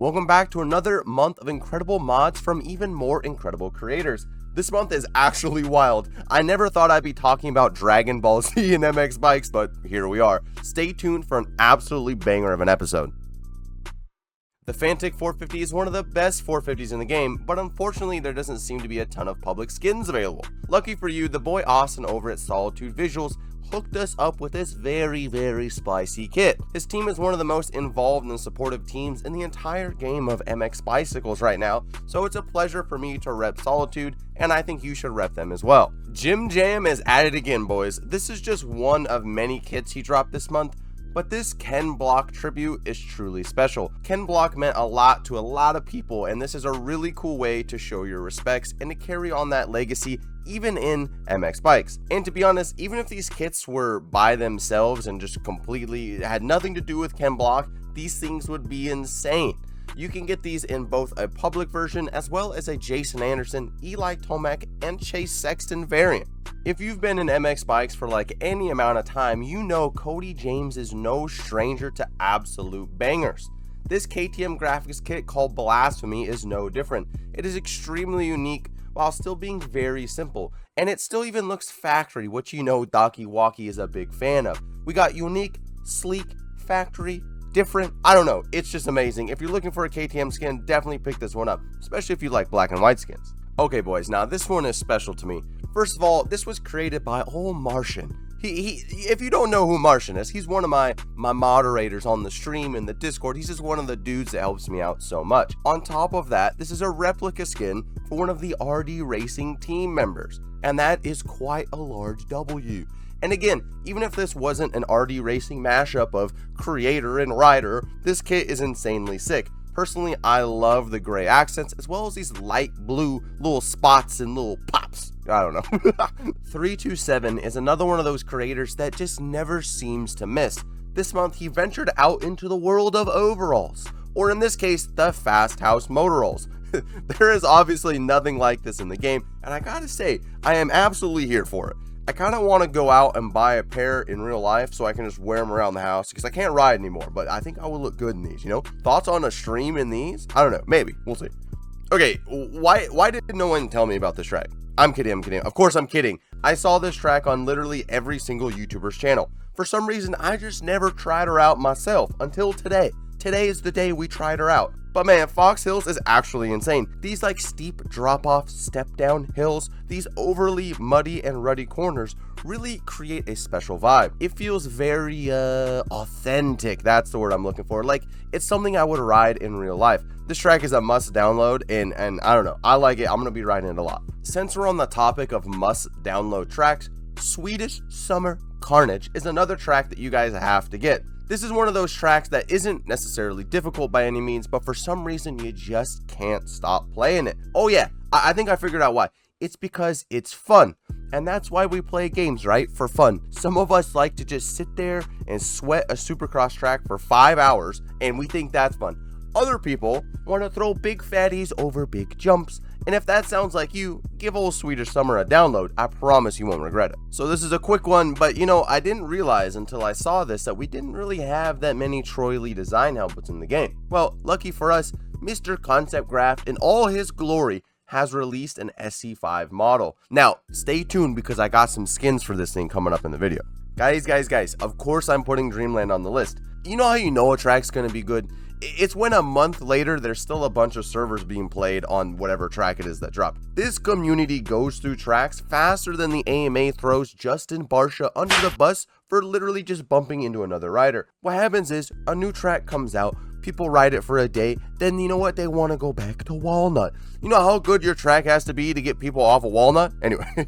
Welcome back to another month of incredible mods from even more incredible creators. This month is actually wild. I never thought I'd be talking about Dragon Ball Z and MX bikes, but here we are. Stay tuned for an absolutely banger of an episode. The FANTIC 450 is one of the best 450s in the game, but unfortunately there doesn't seem to be a ton of public skins available. Lucky for you, the boy Austn over at SOLITUDE Visuals hooked us up with this very spicy kit. His team is one of the most involved and supportive teams in the entire game of MX bicycles right now, so it's a pleasure for me to rep SOLITUDE, and I think you should rep them as well. Jim Jam is at it again, boys. This is just one of many kits he dropped this month, but this Ken Block tribute is truly special. Ken Block meant a lot to a lot of people, and this is a really cool way to show your respects and to carry on that legacy even in MX bikes. And to be honest, even if these kits were by themselves and just completely had nothing to do with Ken Block, these things would be insane. You can get these in both a public version as well as a Jason Anderson, Eli Tomac, and Chase Sexton variant. If you've been in MX bikes for like any amount of time, you know Cody James is no stranger to absolute bangers. This KTM graphics kit called Blasphemy is no different. It is extremely unique while still being very simple, and it still even looks factory, which you know Docky Walkie is a big fan of. We got unique, sleek, factory, different, I don't know, it's just amazing. If you're looking for a KTM skin, definitely pick this one up, especially if you like black and white skins. Okay boys, now this one is special to me. First of all, this was created by old MARSHN. If you don't know who MARSHN is, he's one of my moderators on the stream and the Discord. He's just one of the dudes that helps me out so much. On top of that, this is a replica skin for one of the RD Racing team members, and that is quite a large W. And again, even if this wasn't an RD Racing mashup of creator and rider, this kit is insanely sick. Personally, I love the gray accents as well as these light blue little spots and little pops. I don't know. threetwo is another one of those creators that just never seems to miss. This month, he ventured out into the world of overalls, or in this case, the Fasthouse Motoralls. There is obviously nothing like this in the game, and I gotta say, I am absolutely here for it. I kind of want to go out and buy a pair in real life so I can just wear them around the house because I can't ride anymore, but I think I will look good in these, you know? Thoughts on a stream in these? I don't know, maybe, we'll see. Okay, why did no one tell me about this track? I'm kidding. Of course I'm kidding. I saw this track on literally every single YouTuber's channel. For some reason, I just never tried her out myself until today. Today is the day we tried her out. But man, FOXHILLS is actually insane. These like steep drop-off, step-down hills, these overly muddy and ruddy corners really create a special vibe. It feels very authentic. That's the word I'm looking for. Like, it's something I would ride in real life. This track is a must download, and I don't know, I like it. I'm gonna be riding it a lot. Since we're on the topic of must download tracks, Swedish Summer Carnage is another track that you guys have to get. This is one of those tracks that isn't necessarily difficult by any means, but for some reason you just can't stop playing it. Oh yeah, I think I figured out why. It's because it's fun. And that's why we play games, right? For fun. Some of us like to just sit there and sweat a supercross track for 5 hours, and we think that's fun. Other people want to throw big fatties over big jumps, and if that sounds like you, give old Swedish Summer a download. I promise you won't regret it. So this is a quick one, but you know, I didn't realize until I saw this that we didn't really have that many Troy Lee design helmets in the game. Well, lucky for us, Mr. Conceptgraff in all his glory has released an SC5 model. Now, stay tuned because I got some skins for this thing coming up in the video. Guys, of course I'm putting Dreamland on the list. You know how you know a track's gonna be good? It's when a month later there's still a bunch of servers being played on whatever track it is that dropped. This community goes through tracks faster than the AMA throws Justin Barsha under the bus for literally just bumping into another rider. What happens is a new track comes out, people ride it for a day, then you know what, they want to go back to Walnut. You know how good your track has to be to get people off of Walnut? Anyway,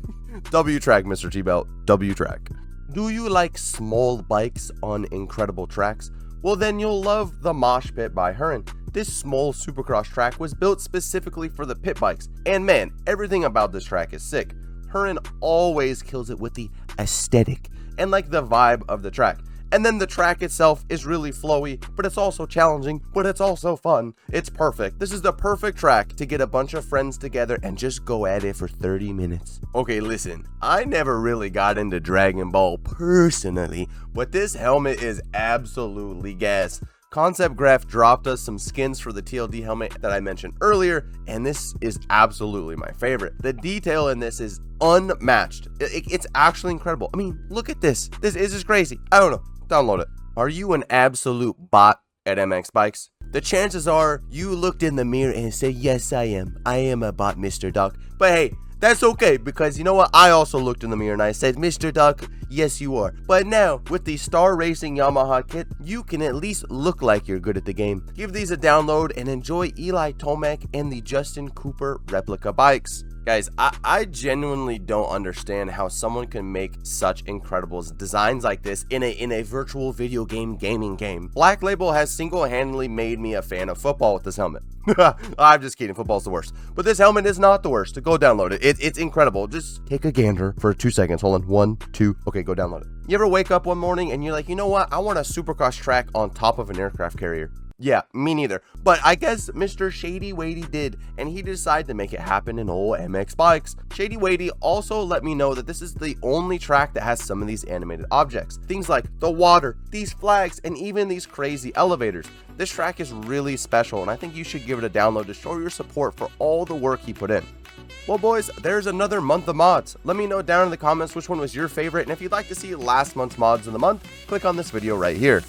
W track, Mr. T-Belt, W track. Do you like small bikes on incredible tracks? Well then you'll love the moshpit by Hurren. This small supercross track was built specifically for the pit bikes, and man, everything about this track is sick. Hurren always kills it with the aesthetic and like the vibe of the track. And then the track itself is really flowy, but it's also challenging, but it's also fun. It's perfect. This is the perfect track to get a bunch of friends together and just go at it for 30 minutes. Okay, listen, I never really got into Dragon Ball personally, but this helmet is absolutely gas. conceptgraff dropped us some skins for the TLD helmet that I mentioned earlier, and this is absolutely my favorite. The detail in this is unmatched. It's actually incredible. I mean, look at this. This is just crazy. I don't know. Download it. Are you an absolute bot at MX Bikes? The chances are you looked in the mirror and said, yes, I am. I am a bot, Mr. Duck. But hey, that's okay, because you know what? I also looked in the mirror and I said, Mr. Duck, yes, you are. But now, with the Star Racing Yamaha kit, you can at least look like you're good at the game. Give these a download and enjoy Eli Tomac and the Justin Cooper replica bikes. Guys, I genuinely don't understand how someone can make such incredible designs like this in a virtual video gaming game. Black Label has single-handedly made me a fan of football with this helmet. I'm just kidding, football's the worst. But this helmet is not the worst. Go download it. It's incredible. Just take a gander for 2 seconds. Hold on, 1, 2, okay, go download it. You ever wake up one morning and you're like, you know what? I want a supercross track on top of an aircraft carrier. Yeah, me neither. But I guess Mr. Shady Wadey did, and he decided to make it happen in old MX Bikes. Shady Wadey also let me know that this is the only track that has some of these animated objects. Things like the water, these flags, and even these crazy elevators. This track is really special, and I think you should give it a download to show your support for all the work he put in. Well, boys, there's another month of mods. Let me know down in the comments which one was your favorite, and if you'd like to see last month's mods of the month, click on this video right here.